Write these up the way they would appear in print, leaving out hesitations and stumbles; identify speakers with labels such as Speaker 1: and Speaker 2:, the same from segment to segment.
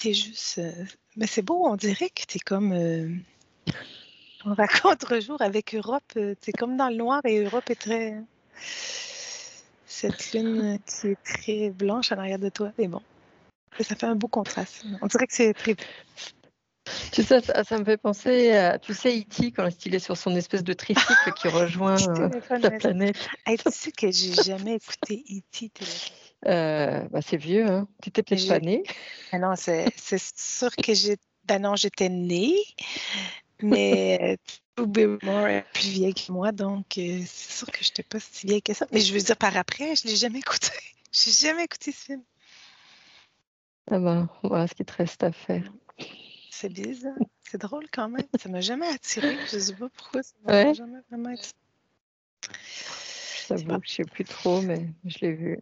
Speaker 1: t'es juste... Mais c'est beau, on dirait que t'es comme... on raconte l'autre jour avec Europe, t'es comme dans le noir et Europe est très... Cette lune qui est très blanche en arrière de toi. Mais bon, ça fait un beau contraste. On dirait que c'est prévu.
Speaker 2: Tu sais, ça me fait penser à, tu sais, E.T. quand il est sur son espèce de tricycle qui rejoint la planète.
Speaker 1: Hey, tu sais que j'ai jamais écouté E.T.
Speaker 2: C'est vieux, hein. Tu n'étais peut-être pas né.
Speaker 1: Ah non, c'est sûr que j'étais née, mais Drew Barrymore est plus vieille que moi, donc c'est sûr que je n'étais pas si vieille que ça. Mais je veux dire, par après, je ne l'ai jamais écouté. J'ai jamais écouté ce film.
Speaker 2: Ah ben, voilà ce qu'il te reste à faire.
Speaker 1: C'est bizarre. C'est drôle quand même. Ça m'a jamais attiré. Je ne sais pas pourquoi ça m'a
Speaker 2: Ouais.
Speaker 1: jamais vraiment attiré.
Speaker 2: Je t'avoue, je ne sais plus trop, mais je l'ai vu.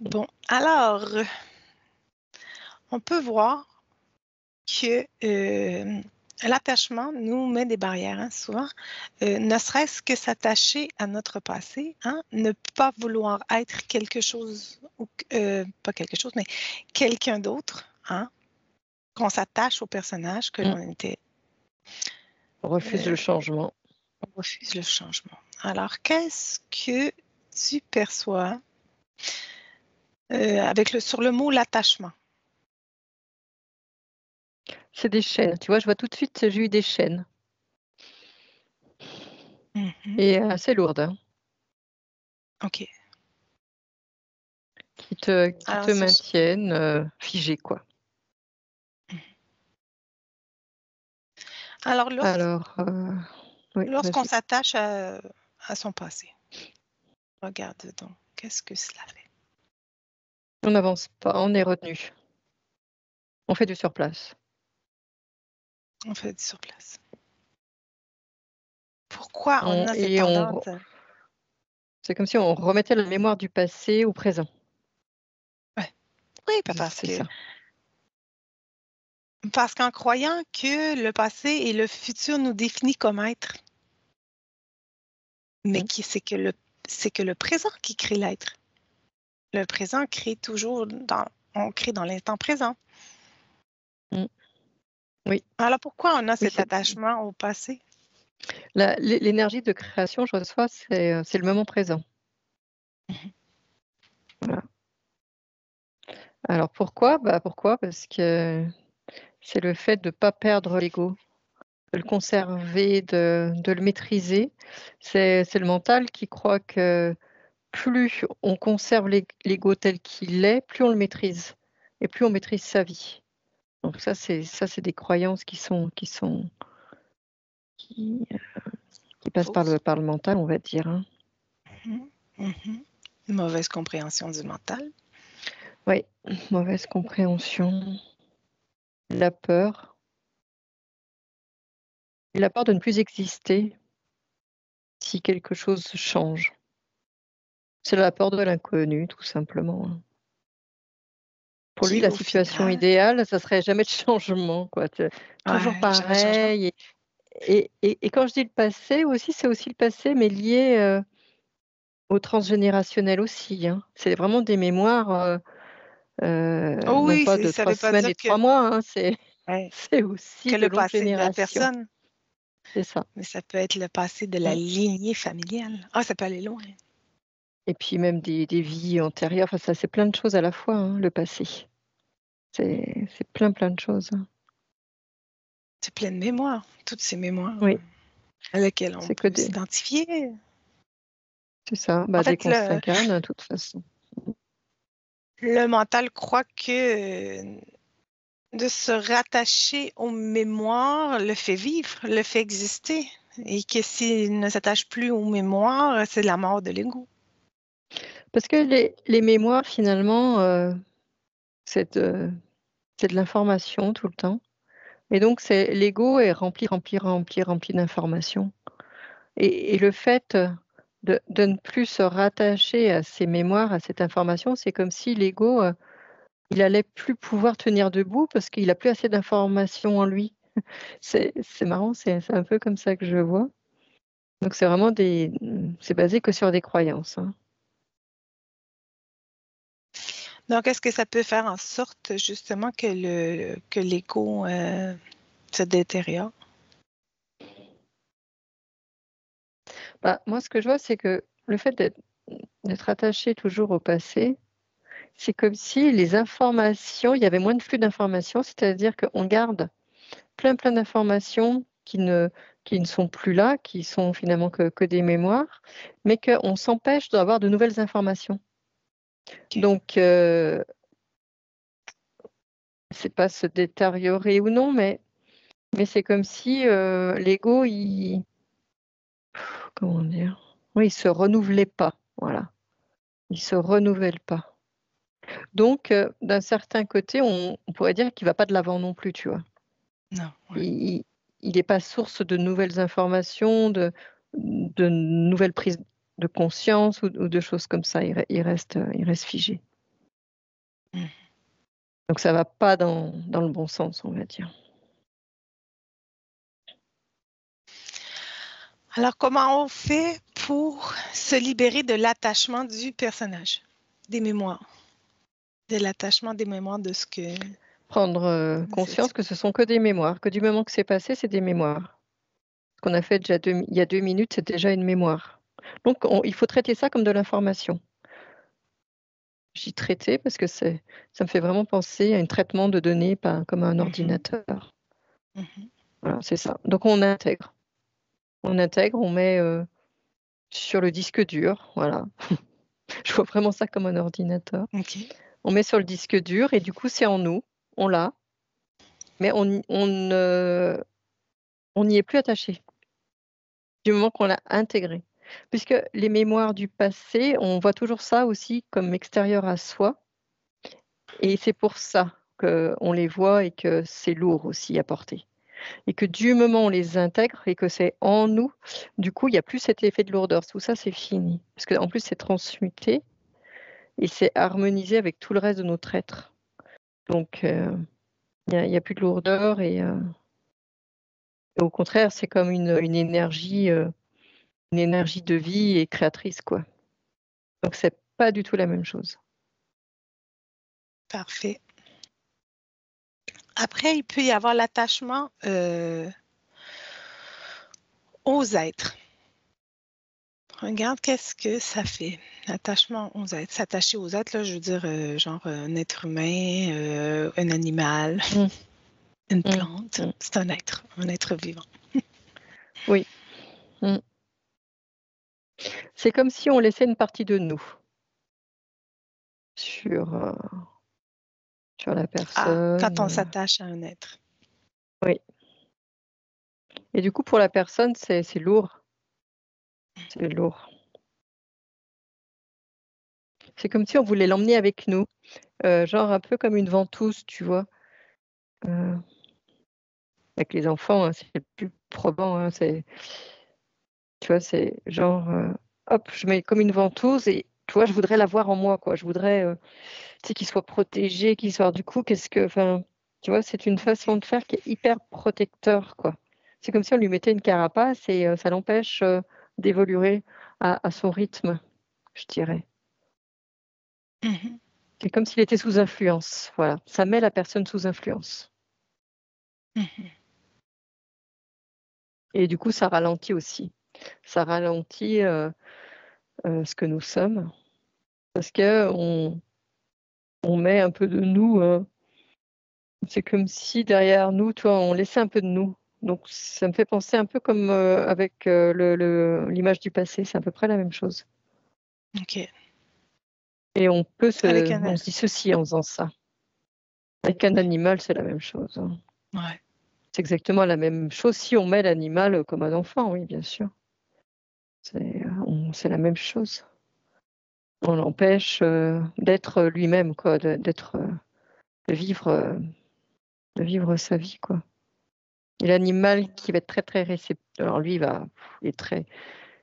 Speaker 1: Bon, alors, on peut voir que l'attachement nous met des barrières, hein, souvent, ne serait-ce que s'attacher à notre passé, hein, ne pas vouloir être quelque chose, ou pas quelque chose, mais quelqu'un d'autre, hein, qu'on s'attache au personnage que l'on était.
Speaker 2: On refuse le changement.
Speaker 1: On refuse le changement. Alors, qu'est-ce que tu perçois sur le mot l'attachement?
Speaker 2: C'est des chaînes. Tu vois, je vois tout de suite, j'ai eu des chaînes. Et assez lourdes. Hein.
Speaker 1: OK.
Speaker 2: Qui te maintiennent figé, quoi.
Speaker 1: Alors,
Speaker 2: oui,
Speaker 1: lorsqu'on s'attache à son passé, regarde donc, qu'est-ce que cela fait?
Speaker 2: On n'avance pas, on est retenu. On fait du surplace.
Speaker 1: On fait du surplace. Pourquoi on a cette tendance?
Speaker 2: C'est comme si on remettait la mémoire du passé au présent.
Speaker 1: Ouais. Oui, parce qu'en croyant que le passé et le futur nous définissent comme être, mais c'est que le présent qui crée l'être. Le présent crée toujours on crée dans l'instant présent.
Speaker 2: Oui.
Speaker 1: Alors pourquoi on a cet attachement au passé?
Speaker 2: L'énergie de création, je reçois, c'est le moment présent. Voilà. Alors pourquoi? Pourquoi? Parce que c'est le fait de ne pas perdre l'ego, de le conserver, de le maîtriser. C'est le mental qui croit que plus on conserve l'ego tel qu'il est, plus on le maîtrise et plus on maîtrise sa vie. Donc ça, c'est des croyances qui passent par le mental, on va dire. Hein.
Speaker 1: Une mauvaise compréhension du mental.
Speaker 2: Oui, mauvaise compréhension, la peur de ne plus exister si quelque chose change. C'est la peur de l'inconnu, tout simplement. Hein. Pour lui, la situation idéale, ça serait jamais de changement, quoi. Toujours pareil. Et quand je dis le passé aussi, c'est aussi le passé, mais lié au transgénérationnel aussi. Hein. C'est vraiment des mémoires, non pas de 3 semaines et 3 mois. Hein, c'est aussi de longues générations. C'est ça.
Speaker 1: Mais ça peut être le passé de la lignée familiale. Ah, ça peut aller loin.
Speaker 2: Et puis même des vies antérieures. Enfin, ça, c'est plein de choses à la fois, hein, le passé. C'est plein de choses. Hein.
Speaker 1: C'est plein de mémoires, toutes ces mémoires
Speaker 2: Oui.
Speaker 1: à lesquelles on peut s'identifier.
Speaker 2: C'est ça, dès qu'on s'incarne, de toute façon.
Speaker 1: Le mental croit que de se rattacher aux mémoires le fait vivre, le fait exister. Et que s'il ne s'attache plus aux mémoires, c'est la mort de l'ego.
Speaker 2: Parce que les mémoires, finalement, c'est de l'information tout le temps. Et donc, l'ego est rempli d'informations. Et le fait de ne plus se rattacher à ces mémoires, à cette information, c'est comme si l'ego, il allait plus pouvoir tenir debout parce qu'il n'a plus assez d'informations en lui. C'est marrant, c'est un peu comme ça que je vois. Donc, c'est vraiment c'est basé que sur des croyances. Hein.
Speaker 1: Donc, est-ce que ça peut faire en sorte justement que l'ego se détériore?
Speaker 2: Moi, ce que je vois, c'est que le fait d'être attaché toujours au passé, c'est comme si les informations, il y avait moins de flux d'informations, c'est-à-dire qu'on garde plein d'informations qui ne sont plus là, qui sont finalement que des mémoires, mais qu'on s'empêche d'avoir de nouvelles informations.
Speaker 1: Okay.
Speaker 2: Donc, c'est pas se détériorer ou non, mais c'est comme si l'ego, comment dire? Oui, il se renouvelait pas, voilà. Il se renouvelle pas. Donc, d'un certain côté, on pourrait dire qu'il va pas de l'avant non plus, tu vois?
Speaker 1: Non, ouais.
Speaker 2: Il n'est pas source de nouvelles informations, de nouvelles prises de conscience ou de choses comme ça. Il reste figé.
Speaker 1: Mmh.
Speaker 2: Donc ça va pas dans le bon sens, on va dire.
Speaker 1: Alors, comment on fait pour se libérer de l'attachement du personnage, des mémoires, de l'attachement des mémoires de ce que
Speaker 2: Prendre
Speaker 1: nous
Speaker 2: conscience
Speaker 1: étions?
Speaker 2: que ce sont que des mémoires, que du moment que c'est passé, c'est des mémoires. Ce qu'on a fait déjà il y a 2 minutes, c'est déjà une mémoire. Donc il faut traiter ça comme de l'information. J'y traiter parce que ça me fait vraiment penser à un traitement de données, pas comme un ordinateur.
Speaker 1: Mmh.
Speaker 2: Voilà, c'est ça. Donc on intègre, on met sur le disque dur, voilà. Je vois vraiment ça comme un ordinateur.
Speaker 1: OK.
Speaker 2: On met sur le disque dur et du coup, c'est en nous, on l'a, mais on n'y est plus attaché, du moment qu'on l'a intégré. Puisque les mémoires du passé, on voit toujours ça aussi comme extérieur à soi et c'est pour ça qu'on les voit et que c'est lourd aussi à porter. Et que du moment où on les intègre et que c'est en nous, du coup, il n'y a plus cet effet de lourdeur. Tout ça, c'est fini. Parce qu'en plus, c'est transmuté et c'est harmonisé avec tout le reste de notre être. Donc, il y a plus de lourdeur et au contraire, c'est comme une énergie de vie et créatrice, quoi. Donc, c'est pas du tout la même chose.
Speaker 1: Parfait. Après, il peut y avoir l'attachement aux êtres. Regarde qu'est-ce que ça fait. L'attachement aux êtres. S'attacher aux êtres, là, je veux dire, genre un être humain, un animal,
Speaker 2: Mmh.
Speaker 1: une
Speaker 2: Mmh.
Speaker 1: plante.
Speaker 2: Mmh.
Speaker 1: C'est un être vivant.
Speaker 2: Oui. Mmh. C'est comme si on laissait une partie de nous sur, sur la
Speaker 1: Ah, quand on
Speaker 2: personne.
Speaker 1: s'attache à un être.
Speaker 2: Oui. Et du coup, pour la personne, c'est lourd. C'est lourd. C'est comme si on voulait l'emmener avec nous, genre un peu comme une ventouse, tu vois? Heu, avec les enfants, hein, c'est le plus probant, hein, tu vois, c'est genre, hop, je mets comme une ventouse et tu vois, je voudrais l'avoir en moi, quoi. Je voudrais, tu sais, qu'il soit protégé, qu'il soit du coup, tu vois, c'est une façon de faire qui est hyper protecteur, quoi. C'est comme si on lui mettait une carapace et ça l'empêche, d'évoluer à son rythme, je dirais.
Speaker 1: Mhm.
Speaker 2: C'est comme s'il était sous influence, voilà. Ça met la personne sous influence
Speaker 1: Mhm.
Speaker 2: et du coup, ça ralentit aussi. Ça ralentit, ce que nous sommes parce qu'on met un peu de nous, c'est comme si derrière nous, tu vois, on laissait un peu de nous. Donc ça me fait penser un peu comme, avec, l'image du passé, c'est à peu près la même chose
Speaker 1: OK.
Speaker 2: et
Speaker 1: Avec
Speaker 2: on se dissocie en faisant ça. Avec un animal, c'est la même chose, hein.
Speaker 1: ouais.
Speaker 2: C'est exactement la même chose si on met l'animal, comme un enfant, oui, bien sûr. C'est la même chose. On l'empêche, d'être lui-même, quoi, de vivre, sa vie, quoi. Et l'animal qui va être très, très récepteur, alors lui, il est très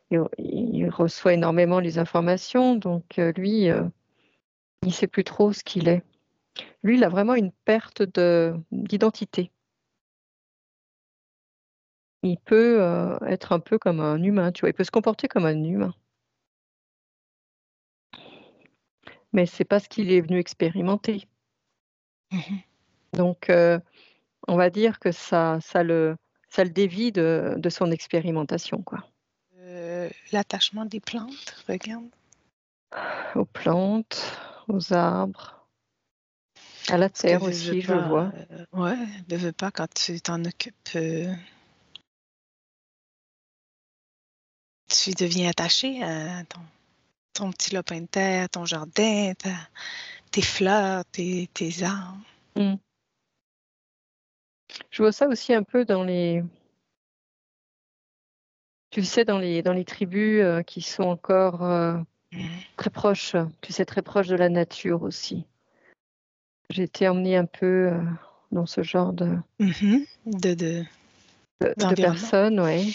Speaker 2: il reçoit énormément les informations, donc lui, il sait plus trop ce qu'il est. Lui, il a vraiment une perte d'identité. Il peut, être un peu comme un humain, tu vois? Il peut se comporter comme un humain. mais c'est pas ce qu'il est venu expérimenter.
Speaker 1: Mhm.
Speaker 2: Donc, on va dire que ça le dévie de son expérimentation, quoi.
Speaker 1: L'attachement des plantes, regarde.
Speaker 2: Aux plantes, aux arbres, à la
Speaker 1: Parce que
Speaker 2: terre aussi, je le vois.
Speaker 1: Ouais, veux pas quand tu t'en occupes, tu deviens attaché à ton petit lopin de terre, ton jardin, tes fleurs, tes arbres.
Speaker 2: Mm. Je vois ça aussi un peu dans les, tu sais, dans les tribus qui sont encore très proches, tu sais, très proches de la nature aussi. J'ai été emmenée un peu dans ce genre
Speaker 1: Mhm.
Speaker 2: de
Speaker 1: D'environnement.
Speaker 2: personnes, ouais.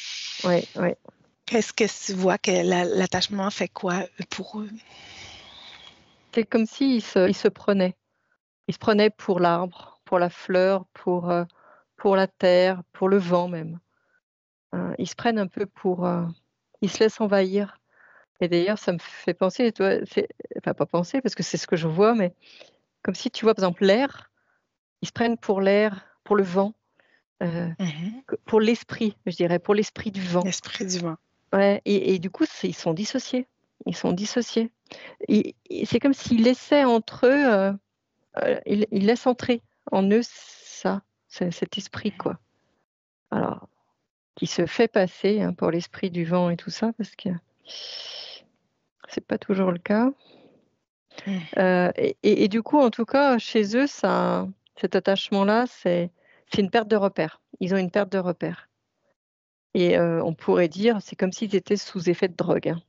Speaker 2: Ouais, ouais.
Speaker 1: Qu'est-ce que tu vois que l'attachement fait quoi pour eux?
Speaker 2: C'est comme s'ils se prenaient. Ils se prenaient pour l'arbre, pour la fleur, pour la terre, pour le vent même. Ils se prennent un peu ils se laissent envahir. Et d'ailleurs, ça me fait penser, toi, enfin pas penser parce que c'est ce que je vois, mais comme si tu vois, par exemple, l'air, ils se prennent pour l'air, pour le vent,
Speaker 1: Mhm.
Speaker 2: pour l'esprit, je dirais, pour l'esprit du vent.
Speaker 1: L'esprit du vent.
Speaker 2: Ouais, et du coup, ils sont dissociés. Ils sont dissociés. Et c'est comme s'ils laissaient entre eux, ils laissent entrer en eux ça, cet esprit, quoi. Alors, qui se fait passer pour l'esprit du vent et tout ça, parce que c'est pas toujours le cas.
Speaker 1: Mhm.
Speaker 2: Et du coup, en tout cas, chez eux, cet attachement-là, c'est une perte de repère. Ils ont une perte de repère. Et on pourrait dire, c'est comme s'ils étaient sous effet de drogue, hein.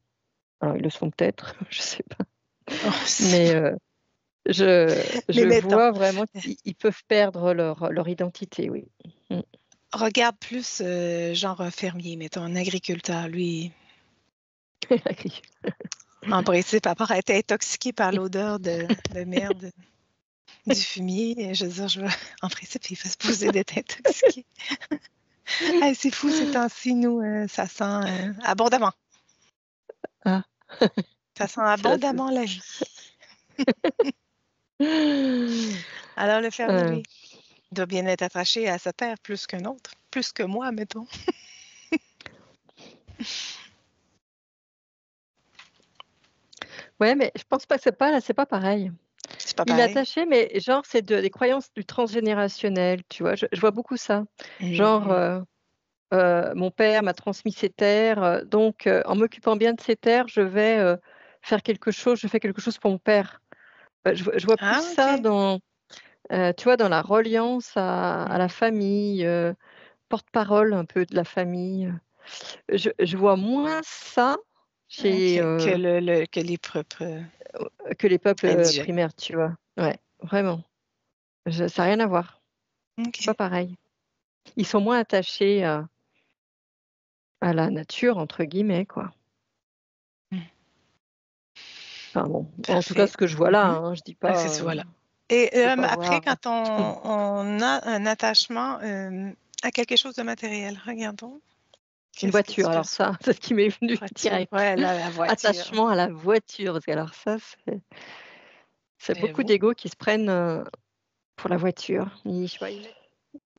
Speaker 2: Alors, ils le sont peut-être, je sais pas.
Speaker 1: Oh,
Speaker 2: Mais
Speaker 1: mais
Speaker 2: je
Speaker 1: mettons,
Speaker 2: vois vraiment qu'ils peuvent perdre leur identité, oui. Mm.
Speaker 1: regarde plus genre un fermier, mettons, un agriculteur, lui. En principe, à part être intoxiqué par l'odeur de merde du fumier, je veux dire, en principe, il va se poser d'être intoxiqué. Hey, c'est fou ces temps-ci, nous, ça sent abondamment.
Speaker 2: Ah,
Speaker 1: Ça sent
Speaker 2: c'est la
Speaker 1: abondamment la vie. Alors, le fermier,
Speaker 2: euh,
Speaker 1: lui, doit bien être attaché à sa terre plus qu'un autre, plus que moi, mettons.
Speaker 2: ouais, mais je pense pas que c'est pas pareil.
Speaker 1: C'est pas
Speaker 2: Il est
Speaker 1: pareil.
Speaker 2: attaché, mais genre, c'est des croyances du transgénérationnel, tu vois. Je vois beaucoup ça. Genre,
Speaker 1: Mhm.
Speaker 2: mon père m'a transmis ses terres, donc en m'occupant bien de ses terres, je vais faire quelque chose, je fais quelque chose pour mon père. Je vois plus
Speaker 1: Ah,
Speaker 2: ça
Speaker 1: OK.
Speaker 2: dans, tu vois, dans la reliance à la famille, porte-parole un peu de la famille. Je vois moins ça chez,
Speaker 1: OK. Que les propres
Speaker 2: que les peuples
Speaker 1: indigènes.
Speaker 2: primaires, tu vois. Ouais, vraiment. Ça n'a rien à voir. C'est
Speaker 1: OK.
Speaker 2: pas pareil. Ils sont moins attachés à la nature, entre guillemets, quoi.
Speaker 1: Mm.
Speaker 2: Enfin bon, en tout cas,
Speaker 1: Parfait.
Speaker 2: ce que je vois là,
Speaker 1: Mhm.
Speaker 2: hein, je dis
Speaker 1: Ah,
Speaker 2: pas,
Speaker 1: c'est ça, voilà. Et
Speaker 2: faut pas
Speaker 1: après,
Speaker 2: voir
Speaker 1: quand
Speaker 2: tout le monde.
Speaker 1: on a un attachement à quelque chose de matériel, regardons.
Speaker 2: Une
Speaker 1: Qu'est-ce que tu
Speaker 2: voiture,
Speaker 1: peux
Speaker 2: alors ça, c'est ce qui m'est venu
Speaker 1: voiture.
Speaker 2: direct.
Speaker 1: Ouais, la voiture.
Speaker 2: Attachement à la voiture, parce que alors ça, c'est beaucoup
Speaker 1: J'avoue.
Speaker 2: d'égos qui se prennent pour la voiture. Je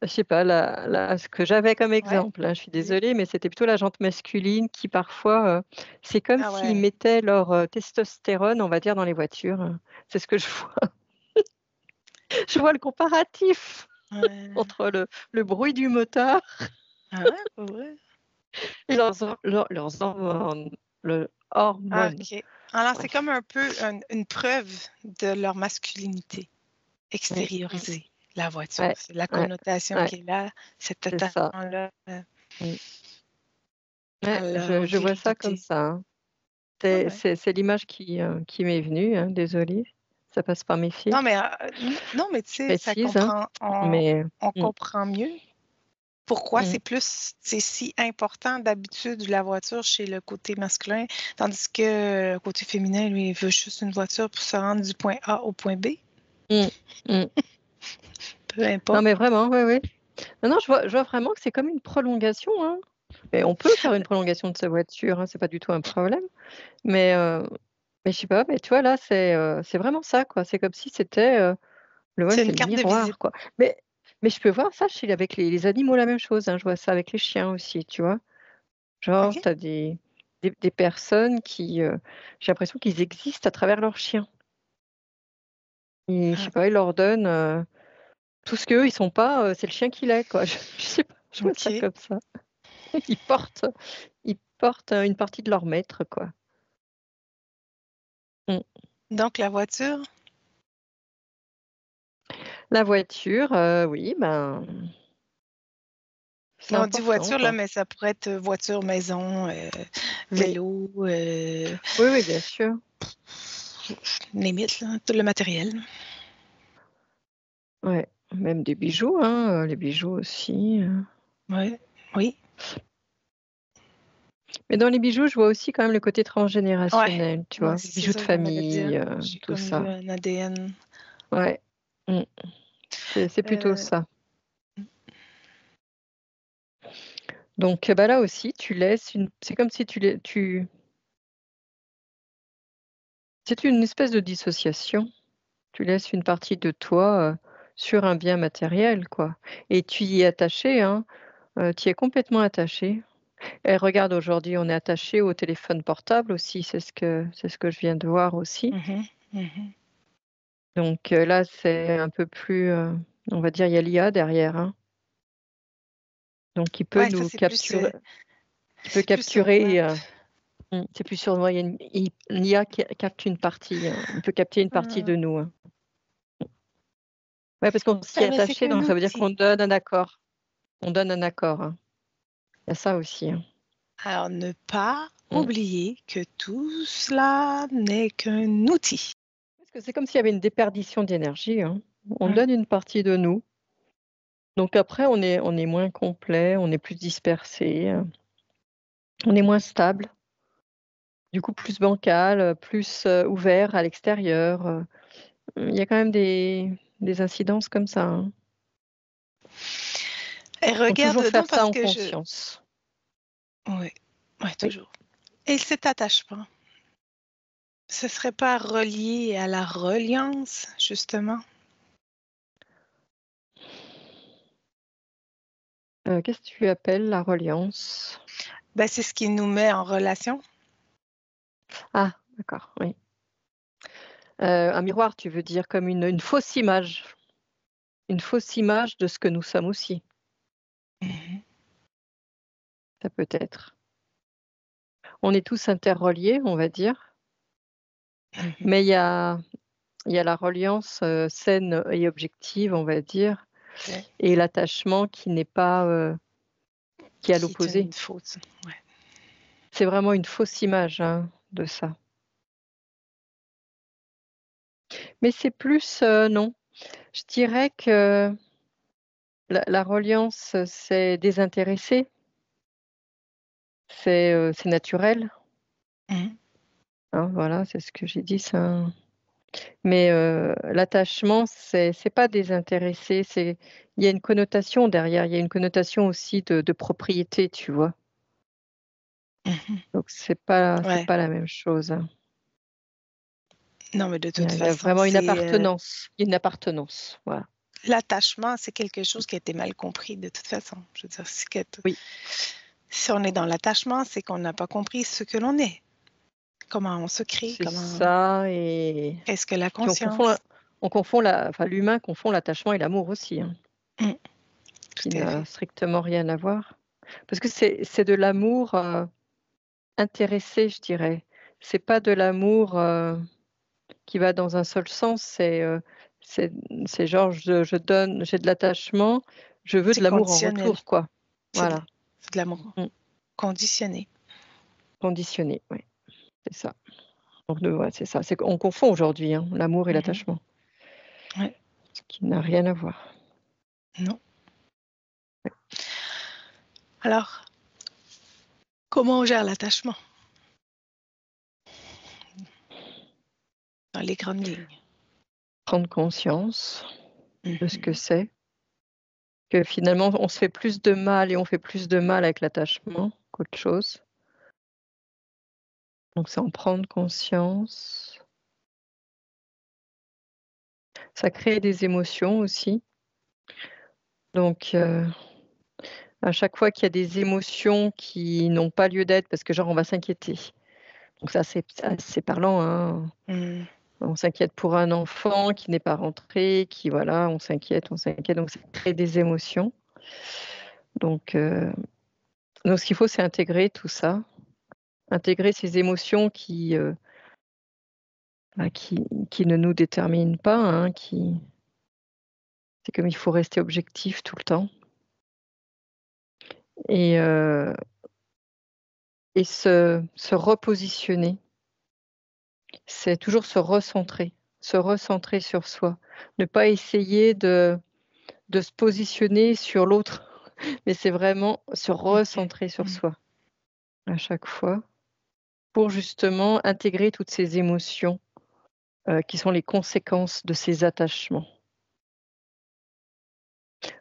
Speaker 2: sais pas, ce que j'avais comme
Speaker 1: Ouais.
Speaker 2: exemple, hein, je suis
Speaker 1: Vas-y.
Speaker 2: désolée, mais c'était plutôt la jante masculine qui parfois, c'est comme
Speaker 1: Ah
Speaker 2: s'ils
Speaker 1: ouais.
Speaker 2: mettaient leur testostérone, on va dire, dans les voitures. C'est ce que je vois. Je vois le comparatif
Speaker 1: Ouais.
Speaker 2: entre le bruit du moteur
Speaker 1: Ah ouais, pour vrai?
Speaker 2: et leurs hormones.
Speaker 1: Ah,
Speaker 2: Hormones.
Speaker 1: OK. Alors, c'est comme
Speaker 2: Bref.
Speaker 1: un peu une preuve de leur masculinité
Speaker 2: Oui. Mm, mm.
Speaker 1: extériorisée, la voiture.
Speaker 2: Ouais,
Speaker 1: C'est la
Speaker 2: ouais,
Speaker 1: connotation
Speaker 2: ouais,
Speaker 1: qui est là, cet
Speaker 2: c'est ça.
Speaker 1: attachement-là
Speaker 2: Mm.
Speaker 1: à
Speaker 2: Ouais,
Speaker 1: leur
Speaker 2: je vois ça comme
Speaker 1: virilité.
Speaker 2: ça, hein.
Speaker 1: Ah
Speaker 2: C'est
Speaker 1: ouais.
Speaker 2: c'est- c'est l'image qui m'est venue, hein, désolée. Ça passe par mes
Speaker 1: Non, mais,
Speaker 2: filtres.
Speaker 1: non, mais tu
Speaker 2: Je
Speaker 1: sais,
Speaker 2: précise, hein, mais
Speaker 1: on
Speaker 2: mm,
Speaker 1: comprend mieux pourquoi
Speaker 2: mm.
Speaker 1: c'est si important d'habitude la voiture chez le côté masculin, tandis que le côté féminin, lui, il veut juste une voiture pour se rendre du point A au point B.
Speaker 2: Mm, mm.
Speaker 1: Peu
Speaker 2: Non,
Speaker 1: importe.
Speaker 2: mais vraiment, oui, oui. Non, non, je vois vraiment que c'est comme une prolongation, hein. Et on peut faire une prolongation de sa voiture, hein, c'est pas du tout un problème. Mais Mais je sais pas, mais tu vois là, c'est vraiment ça, quoi. C'est comme si c'était,
Speaker 1: C'est
Speaker 2: c'est
Speaker 1: une
Speaker 2: le
Speaker 1: carte de visite.
Speaker 2: miroir, quoi. Mais je peux voir ça chez avec les animaux, la même chose, hein. Je vois ça avec les chiens aussi, tu vois? Genre,
Speaker 1: OK?
Speaker 2: tu as des personnes qui, j'ai l'impression qu'ils existent à travers leurs chiens. Et je
Speaker 1: Ah,
Speaker 2: sais pas, ils leur donnent, tout ce qu'eux, ils sont pas, c'est le chien qui l'est, quoi. Je sais pas, je vois ça
Speaker 1: OK.
Speaker 2: comme ça. Ils portent ils portent, une partie de leur maître, quoi. Mmh.
Speaker 1: Donc la voiture,
Speaker 2: La voiture, oui, ben, c'est
Speaker 1: on dit
Speaker 2: important,
Speaker 1: voiture là,
Speaker 2: quoi.
Speaker 1: mais ça pourrait être voiture, maison,
Speaker 2: Oui.
Speaker 1: vélo,
Speaker 2: Oui, oui, bien sûr.
Speaker 1: limite là, tout le matériel.
Speaker 2: Ouais, même des bijoux, hein, les bijoux aussi,
Speaker 1: Ouais, oui,
Speaker 2: mais dans les bijoux, je vois aussi quand même le côté
Speaker 1: ouais,
Speaker 2: transgénérationnel, tu
Speaker 1: ouais,
Speaker 2: vois?
Speaker 1: c'est
Speaker 2: Bijoux de
Speaker 1: ça que je m'en allais dire.
Speaker 2: famille,
Speaker 1: J'ai
Speaker 2: tout
Speaker 1: comme vu
Speaker 2: ça.
Speaker 1: un ADN.
Speaker 2: Ouais, mmh, c'est plutôt
Speaker 1: Euh,
Speaker 2: ça. Donc, bah, là aussi, tu laisses une c'est comme si c'est une espèce de dissociation. Tu laisses une partie de toi, sur un bien matériel, quoi, et tu y es attaché, hein, tu y es complètement attaché. Et regarde, aujourd'hui, on est attaché au téléphone portable aussi, c'est ce que je viens de voir aussi.
Speaker 1: mhm, mhm.
Speaker 2: Donc, là, c'est un peu plus, on va dire, il y a l'IA derrière, hein, donc
Speaker 1: Ouais, ça
Speaker 2: il peut
Speaker 1: c'est plus sournois.
Speaker 2: capturer, c'est plus sournois, il y a une IA qui capte une partie, il peut capter une partie
Speaker 1: Hum.
Speaker 2: de nous, hein. Ouais, parce qu'on s'y est
Speaker 1: Ouais, mais c'est
Speaker 2: attaché,
Speaker 1: qu'un
Speaker 2: donc ça veut dire
Speaker 1: outil.
Speaker 2: qu'on donne un accord. On donne un accord, hein. Il y a ça aussi, hein.
Speaker 1: Alors, ne pas
Speaker 2: Mmh.
Speaker 1: oublier que tout cela n'est qu'un outil.
Speaker 2: Parce que c'est comme s'il y avait une déperdition d'énergie, hein. On
Speaker 1: Hum,
Speaker 2: donne une partie de nous, donc après on est moins complet, on est plus dispersé, on est moins stable, du coup plus bancal, plus, ouvert à l'extérieur, il y a quand même des incidences comme ça, hein.
Speaker 1: Et
Speaker 2: Donc
Speaker 1: regarde,
Speaker 2: toujours faire
Speaker 1: non,
Speaker 2: ça
Speaker 1: parce
Speaker 2: en
Speaker 1: que je.
Speaker 2: conscience.
Speaker 1: Oui, ouais,
Speaker 2: Oui.
Speaker 1: toujours. Et cet attachement, ce serait pas relié à la reliance, justement?
Speaker 2: Qu'est-ce que tu appelles la reliance?
Speaker 1: Ben, c'est ce qui nous met en relation.
Speaker 2: Ah, d'accord, oui. Un miroir, tu veux dire comme une fausse image? Une fausse image de ce que nous sommes aussi,
Speaker 1: Mhm,
Speaker 2: ça peut être. On est tous interreliés, on va dire,
Speaker 1: mhm.
Speaker 2: mais il y a la reliance, saine et objective, on va dire,
Speaker 1: Ouais,
Speaker 2: et l'attachement qui n'est pas, qui est à
Speaker 1: qui est
Speaker 2: l'opposé.
Speaker 1: une faute. Ouais.
Speaker 2: C'est vraiment une fausse image, hein, de ça. Mais c'est plus, non, je dirais que la reliance, c'est désintéressé, c'est naturel,
Speaker 1: Mhm,
Speaker 2: hein, voilà, c'est ce que j'ai dit, ça. Mais l'attachement, c'est pas désintéressé, il y a une connotation derrière, il y a une connotation aussi de propriété, tu vois?
Speaker 1: mhm.
Speaker 2: Donc c'est
Speaker 1: Ouais.
Speaker 2: pas la même chose, hein.
Speaker 1: Non, mais de
Speaker 2: Il y
Speaker 1: toute
Speaker 2: a il y a
Speaker 1: façon,
Speaker 2: vraiment une appartenance, il y a une appartenance, voilà.
Speaker 1: l'attachement, c'est quelque chose qui a été mal compris de toute façon. Je veux dire,
Speaker 2: Oui,
Speaker 1: si on est dans l'attachement, c'est qu'on n'a pas compris ce que l'on est, comment on se crée,
Speaker 2: c'est ça, et
Speaker 1: qu'est-ce que la
Speaker 2: puis
Speaker 1: conscience.
Speaker 2: on confond enfin l'humain confond l'attachement et l'amour aussi, hein,
Speaker 1: Mm,
Speaker 2: qui
Speaker 1: tout à
Speaker 2: n'a
Speaker 1: fait.
Speaker 2: strictement rien à voir. Parce que c'est de l'amour, intéressé, je dirais. C'est pas de l'amour, qui va dans un seul sens, c'est c'est genre je donne, j'ai de l'attachement, je veux de
Speaker 1: C'est
Speaker 2: l'amour en
Speaker 1: conditionnel.
Speaker 2: retour, quoi.
Speaker 1: C'est de,
Speaker 2: Voilà,
Speaker 1: c'est de l'amour
Speaker 2: mmh,
Speaker 1: conditionné.
Speaker 2: conditionné, oui, c'est ça. Donc ouais, c'est ça, c'est qu'on confond aujourd'hui, hein, l'amour et
Speaker 1: Mhm.
Speaker 2: l'attachement,
Speaker 1: Ouais.
Speaker 2: ce qui n'a rien à voir.
Speaker 1: Non. Alors, comment on gère l'attachement dans les grandes lignes?
Speaker 2: Prendre conscience de ce que
Speaker 1: Mhm.
Speaker 2: c'est, que finalement on se fait plus de mal et on fait plus de mal avec l'attachement qu'autre chose. Donc, c'est en prendre conscience. Ça crée des émotions aussi. Donc, à chaque fois qu'il y a des émotions qui n'ont pas lieu d'être, parce que genre, on va s'inquiéter. Donc, ça, c'est assez parlant, hein. On s'inquiète pour un enfant qui n'est pas rentré, qui, voilà, on s'inquiète. Donc, ça crée des émotions. Donc, ce qu'il faut, c'est intégrer tout ça. Intégrer ces émotions qui ne nous déterminent pas, hein, c'est comme il faut rester objectif tout le temps. Et se repositionner. C'est toujours se recentrer sur soi. Ne pas essayer de se positionner sur l'autre, mais c'est vraiment se recentrer sur soi à chaque fois pour justement intégrer toutes ces émotions qui sont les conséquences de ces attachements.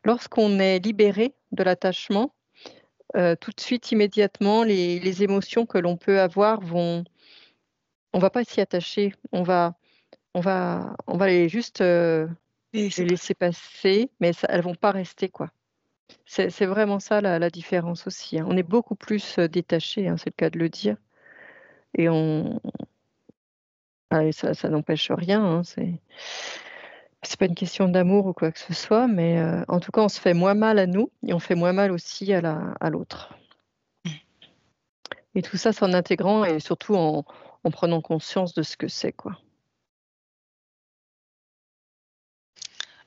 Speaker 2: Lorsqu'on est libéré de l'attachement, tout de suite, immédiatement, les émotions que l'on peut avoir on va pas s'y attacher, on va les juste les laisser passer, mais elles vont pas rester, quoi. C'est vraiment ça la différence aussi, hein. On est beaucoup plus détaché, hein, c'est le cas de le dire, et ça n'empêche rien, hein, c'est pas une question d'amour ou quoi que ce soit, mais en tout cas, on se fait moins mal à nous et on fait moins mal aussi à l'autre. Et tout ça, c'est en intégrant et surtout en prenant conscience de ce que c'est, quoi.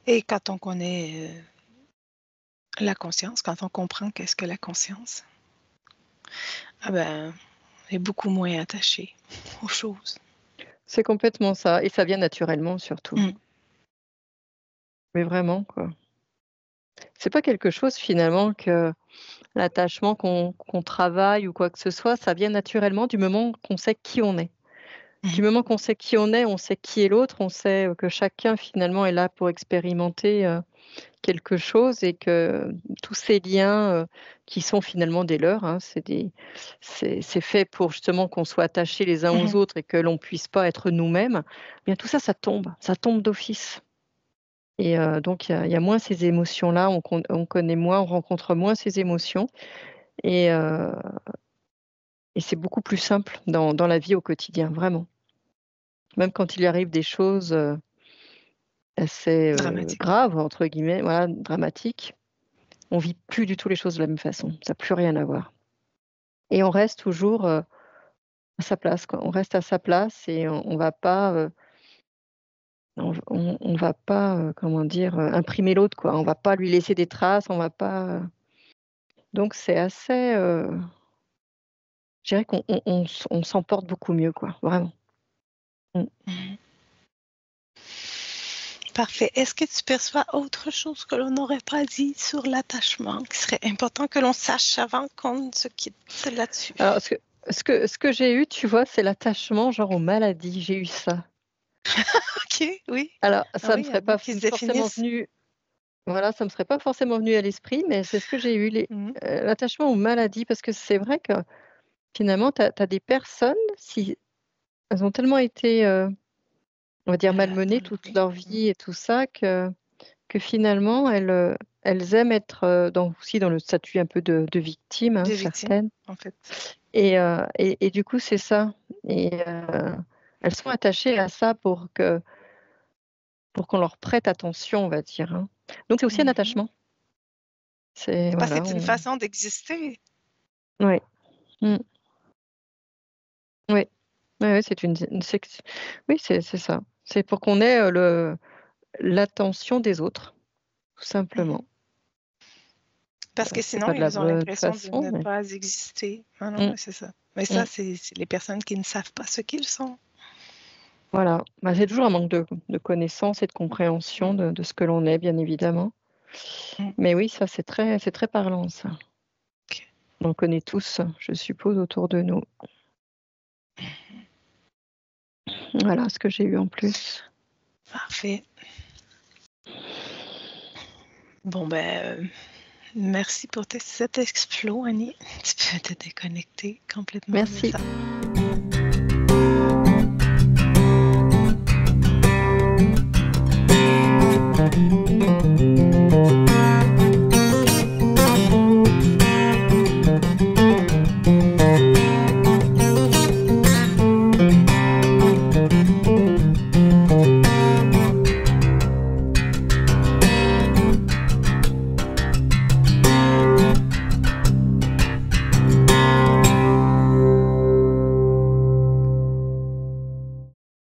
Speaker 1: Et quand on connaît la conscience, quand on comprend qu'est-ce que la conscience, on est beaucoup moins attaché aux choses.
Speaker 2: C'est complètement ça, et ça vient naturellement surtout. Mais vraiment, quoi. C'est pas quelque chose finalement que l'attachement qu'on travaille ou quoi que ce soit, ça vient naturellement du moment qu'on sait qui on est. Du moment qu'on sait qui on est, on sait qui est l'autre, on sait que chacun finalement est là pour expérimenter quelque chose et que tous ces liens qui sont finalement des leurs, hein, c'est fait pour justement qu'on soit attachés les uns aux autres et que l'on puisse pas être nous-mêmes. Bien tout ça, ça tombe d'office. Et donc il y a moins ces émotions-là, on connaît moins, on rencontre moins ces émotions et c'est beaucoup plus simple dans la vie au quotidien, vraiment. Même quand il y arrive des choses assez graves, entre guillemets, voilà, dramatiques, on vit plus du tout les choses de la même façon. Ça n'a plus rien à voir. Et on reste toujours à sa place, quoi. On reste à sa place et on va pas, on va pas, comment dire, imprimer l'autre, quoi. On va pas lui laisser des traces, on va pas. Donc c'est assez. Je dirais qu'on s'en porte beaucoup mieux, quoi. Vraiment.
Speaker 1: Parfait. Est-ce que tu perçois autre chose que l'on n'aurait pas dit sur l'attachement, qui serait important que l'on sache avant qu'on se quitte là-dessus?
Speaker 2: Alors, ce que j'ai eu, tu vois, c'est l'attachement genre aux maladies. J'ai eu ça.
Speaker 1: OK, oui.
Speaker 2: Alors, ça me
Speaker 1: Oui,
Speaker 2: serait pas
Speaker 1: qui se
Speaker 2: forcément
Speaker 1: définissent.
Speaker 2: venu. Voilà, ça me serait pas forcément venu à l'esprit, mais c'est ce que j'ai eu, l'attachement aux maladies, parce que c'est vrai que finalement, tu as des personnes, si elles ont tellement été, on va dire, malmenées toute leur vie et tout ça, que finalement, elles aiment être aussi dans le statut un peu de victime, hein,
Speaker 1: Des victimes,
Speaker 2: certaines.
Speaker 1: en fait.
Speaker 2: Et du coup, c'est ça. Et elles sont attachées à ça pour qu'on leur prête attention, on va dire, hein. Donc c'est aussi un attachement. C'est
Speaker 1: Parce que
Speaker 2: voilà,
Speaker 1: c'est une façon d'exister.
Speaker 2: ouais. Mmh. Oui. Ouais, c'est oui, c'est ça. C'est pour qu'on ait, l'attention des autres, tout simplement.
Speaker 1: Parce que
Speaker 2: C'est
Speaker 1: sinon,
Speaker 2: pas de la
Speaker 1: ils ont
Speaker 2: bonne
Speaker 1: l'impression de
Speaker 2: façon,
Speaker 1: ne
Speaker 2: mais
Speaker 1: pas exister. Ah non,
Speaker 2: mmh,
Speaker 1: c'est ça. Mais ça,
Speaker 2: mmh,
Speaker 1: c'est les personnes qui ne savent pas ce qu'ils sont.
Speaker 2: voilà. Bah, c'est toujours un manque de connaissance et de compréhension de ce que l'on est, bien évidemment. Mais oui, ça, c'est très parlant, ça.
Speaker 1: OK.
Speaker 2: On le connaît tous, je suppose, autour de nous. Voilà ce que j'ai eu en plus.
Speaker 1: Parfait. Bon, merci pour cet explos, Annie. Tu peux te déconnecter complètement de
Speaker 2: Merci.
Speaker 1: ça.